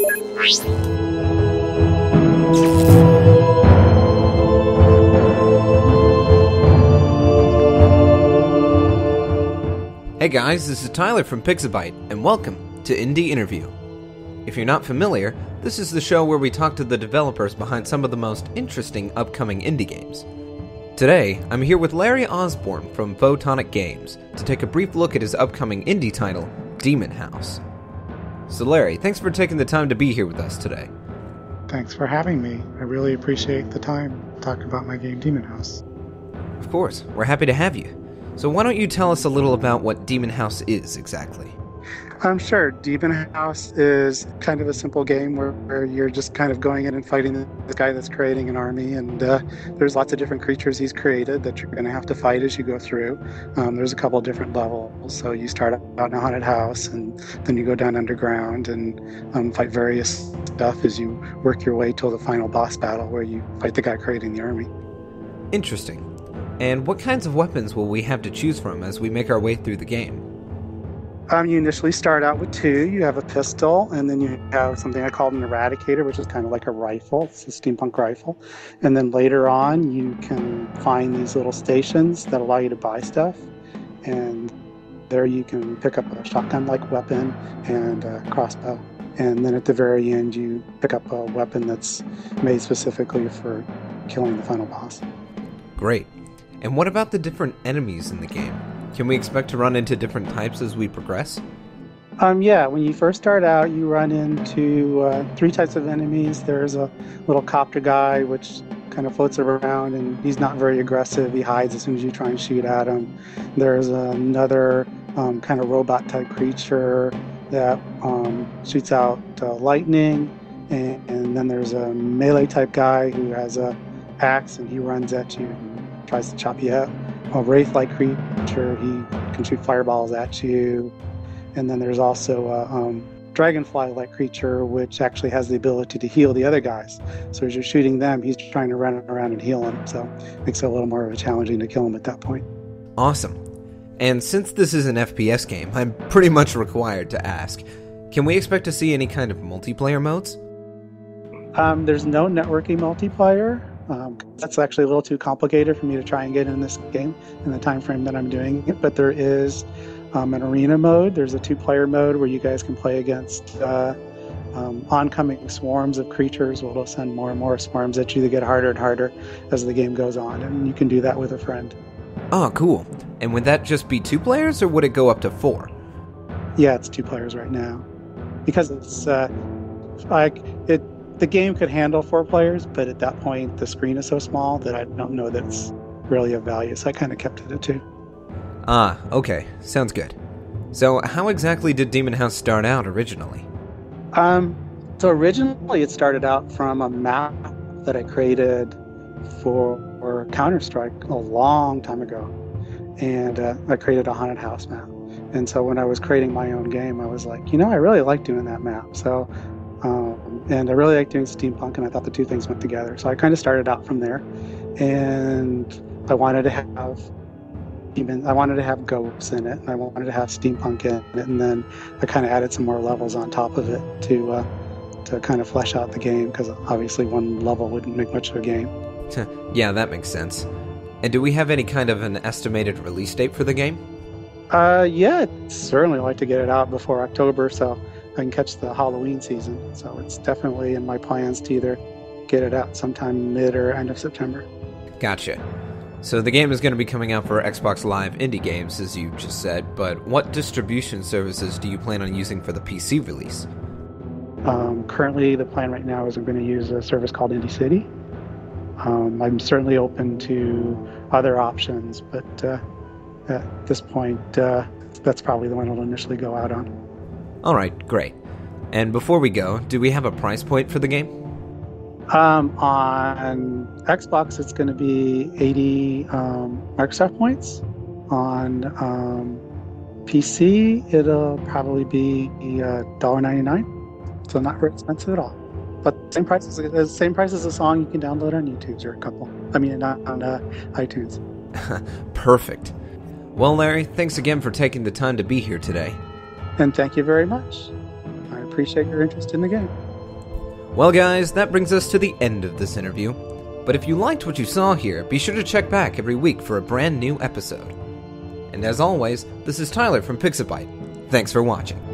Hey guys, this is Tyler from Pixabyte, and welcome to Indie Interview. If you're not familiar, this is the show where we talk to the developers behind some of the most interesting upcoming indie games. Today, I'm here with Larry Osborne from Photonic Games to take a brief look at his upcoming indie title, Demon House. So Larry, thanks for taking the time to be here with us today. Thanks for having me. I really appreciate the time to talk about my game Demon House. Of course, we're happy to have you. So why don't you tell us a little about what Demon House is exactly? Sure. Demon House is kind of a simple game where you're just kind of going in and fighting this guy that's creating an army, and there's lots of different creatures he's created that you're going to have to fight as you go through. There's a couple of different levels, so you start out in a haunted house, and then you go down underground and fight various stuff as you work your way till the final boss battle where you fight the guy creating the army. Interesting. And what kinds of weapons will we have to choose from as we make our way through the game? You initially start out with two. You have a pistol, and then you have something I call an eradicator, which is kind of like a rifle. It's a steampunk rifle. And then later on, you can find these little stations that allow you to buy stuff. And there you can pick up a shotgun-like weapon and a crossbow. And then at the very end, you pick up a weapon that's made specifically for killing the final boss. Great. And what about the different enemies in the game? Can we expect to run into different types as we progress? Yeah, when you first start out, you run into three types of enemies. There's a little copter guy, which kind of floats around, and he's not very aggressive. He hides as soon as you try and shoot at him. There's another kind of robot-type creature that shoots out lightning. And then there's a melee-type guy who has a axe, and he runs at you and tries to chop you up. A wraith-like creature, he can shoot fireballs at you. And then there's also a dragonfly-like creature, which actually has the ability to heal the other guys. So as you're shooting them, he's trying to run around and heal them. So it makes it a little more challenging to kill him at that point. Awesome. And since this is an FPS game, I'm pretty much required to ask, can we expect to see any kind of multiplayer modes? There's no networking multiplayer. That's actually a little too complicated for me to try and get in this game in the time frame that I'm doing it. But there is an arena mode. There's a two-player mode where you guys can play against oncoming swarms of creatures. We'll send more and more swarms at you that get harder and harder as the game goes on, and you can do that with a friend. Oh, cool. And would that just be 2 players, or would it go up to 4? Yeah, it's 2 players right now. Because it's the game could handle 4 players, but at that point, the screen is so small that I don't know that it's really of value, so I kind of kept it at 2. Ah, okay. Sounds good. So how exactly did Demon House start out originally? So originally it started out from a map that I created for Counter-Strike a long time ago. And I created a haunted house map. And so when I was creating my own game, I was like, I really like doing that map. So and I really like doing steampunk, and I thought the two things went together. So I kind of started out from there, and I wanted to have ghosts in it, and I wanted to have steampunk in it, and then I kind of added some more levels on top of it to kind of flesh out the game, because obviously one level wouldn't make much of a game. Yeah, that makes sense. And do we have any kind of an estimated release date for the game? Yeah, I'd certainly like to get it out before October, so I can catch the Halloween season. So it's definitely in my plans to either get it out sometime mid or end of September. Gotcha. So the game is going to be coming out for Xbox Live indie games, as you just said, but what distribution services do you plan on using for the PC release? Currently, the plan right now is I'm going to use a service called Indie City. I'm certainly open to other options, but at this point, that's probably the one I'll initially go out on. Alright, great. And before we go, do we have a price point for the game? On Xbox, it's going to be 80 Microsoft points. On PC, it'll probably be $1.99. So not very expensive at all. But same price as a song you can download on YouTube or not on iTunes. Perfect. Well, Larry, thanks again for taking the time to be here today. And thank you very much. I appreciate your interest in the game. Well guys, that brings us to the end of this interview. But if you liked what you saw here, be sure to check back every week for a brand new episode. And as always, this is Tyler from Pixabite. Thanks for watching.